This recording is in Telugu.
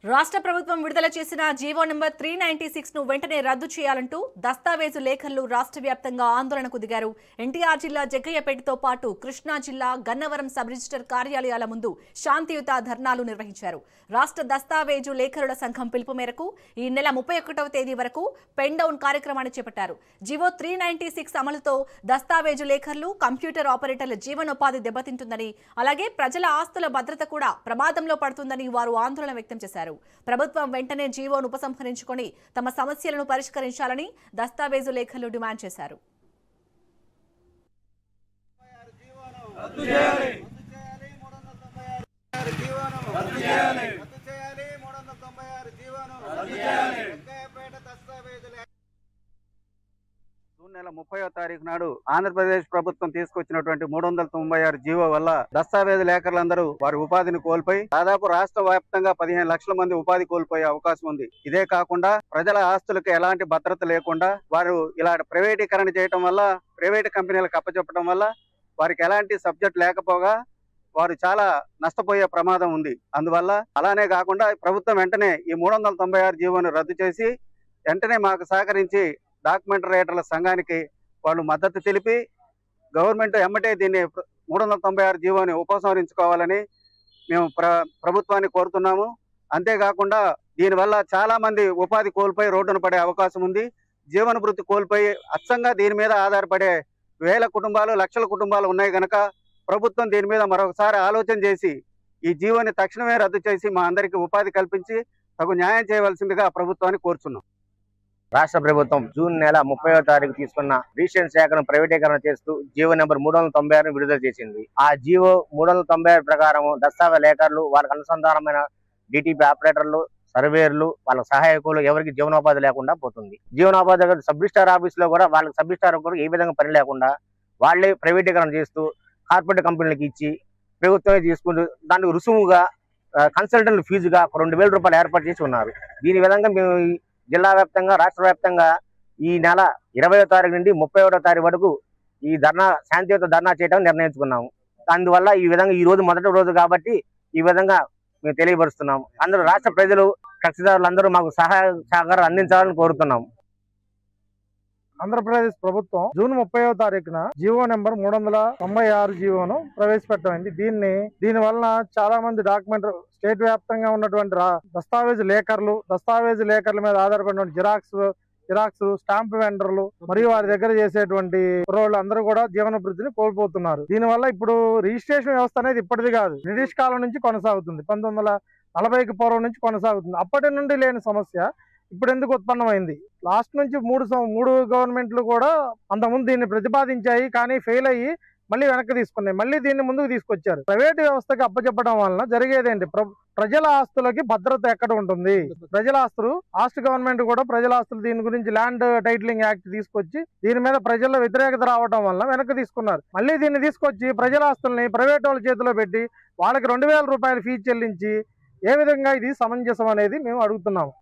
రాష్ట్ర ప్రభుత్వం విడుదల చేసిన జీవో నంబర్ 396 ను వెంటనే రద్దు చేయాలంటూ దస్తావేజు లేఖర్లు రాష్ట్ర వ్యాప్తంగా ఆందోళనకు దిగారు. ఎన్టీఆర్ జిల్లా జగ్గయ్యపేటతో పాటు కృష్ణా జిల్లా గన్నవరం సబ్ రిజిస్టర్ కార్యాలయాల ముందు శాంతియుత ధర్నాలు నిర్వహించారు. రాష్ట్ర దస్తావేజు లేఖరుల సంఘం పిలుపు మేరకు ఈ నెల 31వ తేదీ వరకు పెన్ డౌన్ కార్యక్రమాన్ని చేపట్టారు. జీవో 396 అమలుతో దస్తావేజు లేఖర్లు, కంప్యూటర్ ఆపరేటర్ల జీవనోపాధి దెబ్బతింటుందని, అలాగే ప్రజల ఆస్తుల భద్రత కూడా ప్రమాదంలో పడుతుందని వారు ఆందోళన వ్యక్తం చేశారు. ప్రభుత్వం వెంటనే జీవోను ఉపసంహరించుకొని తమ సమస్యలను పరిష్కరించాలని దస్తావేజు లేఖలు డిమాండ్ చేశారు. జూన్ నెల 30వ తారీఖు నాడు ఆంధ్రప్రదేశ్ ప్రభుత్వం తీసుకొచ్చినటువంటి 396 జీవో వల్ల దస్తావేజు లేఖరులందరూ వారి ఉపాధిని కోల్పోయి దాదాపు రాష్ట్ర వ్యాప్తంగా 15 లక్షల మంది ఉపాధి కోల్పోయే అవకాశం ఉంది. ఇదే కాకుండా ప్రజల ఆస్తులకు ఎలాంటి భద్రత లేకుండా వారు ఇలా ప్రైవేటీకరణ చేయడం వల్ల, ప్రైవేట్ కంపెనీలకు అప్పచెప్పడం వల్ల వారికి ఎలాంటి సబ్జెక్ట్ లేకపోగా వారు చాలా నష్టపోయే ప్రమాదం ఉంది. అందువల్ల అలానే కాకుండా ప్రభుత్వం వెంటనే ఈ 396 జీవోను రద్దు చేసి వెంటనే మాకు సహకరించి డాక్యుమెంట్ రైటర్ల సంఘానికి వాళ్ళు మద్దతు తెలిపి గవర్నమెంట్ ఎమ్మటే దీన్ని 396 జీవోని ఉపసంహరించుకోవాలని మేము ప్రభుత్వాన్ని కోరుతున్నాము. అంతేకాకుండా దీనివల్ల చాలా మంది ఉపాధి కోల్పోయి రోడ్డున పడే అవకాశం ఉంది. జీవన వృత్తి కోల్పోయి అచ్చంగా దీని మీద ఆధారపడే వేల కుటుంబాలు, లక్షల కుటుంబాలు ఉన్నాయి కనుక ప్రభుత్వం దీని మీద మరొకసారి ఆలోచన చేసి ఈ జీవోని తక్షణమే రద్దు చేసి మా అందరికీ ఉపాధి కల్పించి తగు న్యాయం చేయవలసిందిగా ప్రభుత్వాన్ని కోరుచున్నాం. రాష్ట్ర ప్రభుత్వం జూన్ నెల 30వ తారీఖు తీసుకున్న రిజిస్ట్రేషన్ శాఖను ప్రైవేటీకరణ చేస్తూ జీవో నెంబర్ 396 విడుదల చేసింది. ఆ జీవో 396 ప్రకారం దస్తావేజు లేఖర్లు, వాళ్ళకి అనుసంధానమైన డిటిపి ఆపరేటర్లు, సర్వేర్లు, వాళ్ళ సహాయకులు ఎవరికి జీవనోపాధి లేకుండా పోతుంది. జీవనోపాధి సబ్ రిజిస్టార్ ఆఫీస్ లో కూడా వాళ్ళకి సబ్ రిజిస్టార్ ఏ విధంగా పని లేకుండా వాళ్ళే ప్రైవేటీకరణ చేస్తూ కార్పొరేట్ కంపెనీలకు ఇచ్చి ప్రభుత్వమే తీసుకుంటూ దానికి రుసుముగా కన్సల్టెంట్ ఫీజుగా 2000 రూపాయలు ఏర్పాటు చేసి ఉన్నారు. దీని విధంగా మేము జిల్లా వ్యాప్తంగా, రాష్ట్ర వ్యాప్తంగా ఈ నెల 20వ తారీఖు నుండి 31వ తారీఖు వరకు ఈ శాంతియుత ధర్నా చేయడం నిర్ణయించుకున్నాము. అందువల్ల ఈ విధంగా ఈ రోజు మొదటి రోజు కాబట్టి ఈ విధంగా మేము తెలియపరుస్తున్నాము. అందరూ రాష్ట్ర ప్రజలు, కక్షిదారులందరూ మాకు సహకారం అందించాలని కోరుతున్నాము. ఆంధ్రప్రదేశ్ ప్రభుత్వం జూన్ 30వ తారీఖున జీవో నెంబర్ 396 జీవోను ప్రవేశపెట్టమైంది. దీని వలన చాలా మంది స్టేట్ వ్యాప్తంగా ఉన్నటువంటి దస్తావేజు లేఖర్ల మీద ఆధారపడిన జిరాక్స్, స్టాంప్ వెండర్లు మరియు వారి దగ్గర చేసేటువంటి రోడ్లు అందరూ కూడా జీవన వృద్ధిని కోల్పోతున్నారు. దీనివల్ల ఇప్పుడు రిజిస్ట్రేషన్ వ్యవస్థ అనేది ఇప్పటిది కాదు, బ్రిటిష్ కాలం నుంచి కొనసాగుతుంది. 1940కి పూర్వం నుంచి కొనసాగుతుంది. అప్పటి నుండి లేని సమస్య ఇప్పుడు ఎందుకు ఉత్పన్నమైంది? లాస్ట్ నుంచి మూడు గవర్నమెంట్లు కూడా అంతకుముందు దీన్ని ప్రతిపాదించాయి, కానీ ఫెయిల్ అయ్యి మళ్ళీ వెనక్కి తీసుకున్నాయి. మళ్ళీ దీన్ని ముందుకు తీసుకొచ్చారు. ప్రైవేట్ వ్యవస్థకి అప్పచెప్పడం వలన జరిగేదేంటి? ప్రజల ఆస్తులకి భద్రత ఎక్కడ ఉంటుంది? ప్రజల ఆస్తులు గవర్నమెంట్ కూడా ప్రజల ఆస్తులు దీని గురించి ల్యాండ్ టైటిలింగ్ యాక్ట్ తీసుకొచ్చి దీని మీద ప్రజల్లో వ్యతిరేకత రావడం వల్ల వెనక్కి తీసుకున్నారు. మళ్ళీ దీన్ని తీసుకొచ్చి ప్రజల ఆస్తుల్ని ప్రైవేట్ వాళ్ళ చేతిలో పెట్టి వాళ్ళకి 2000 రూపాయలు ఫీజు చెల్లించి ఏ విధంగా ఇది సమంజసం అనేది మేము అడుగుతున్నాము.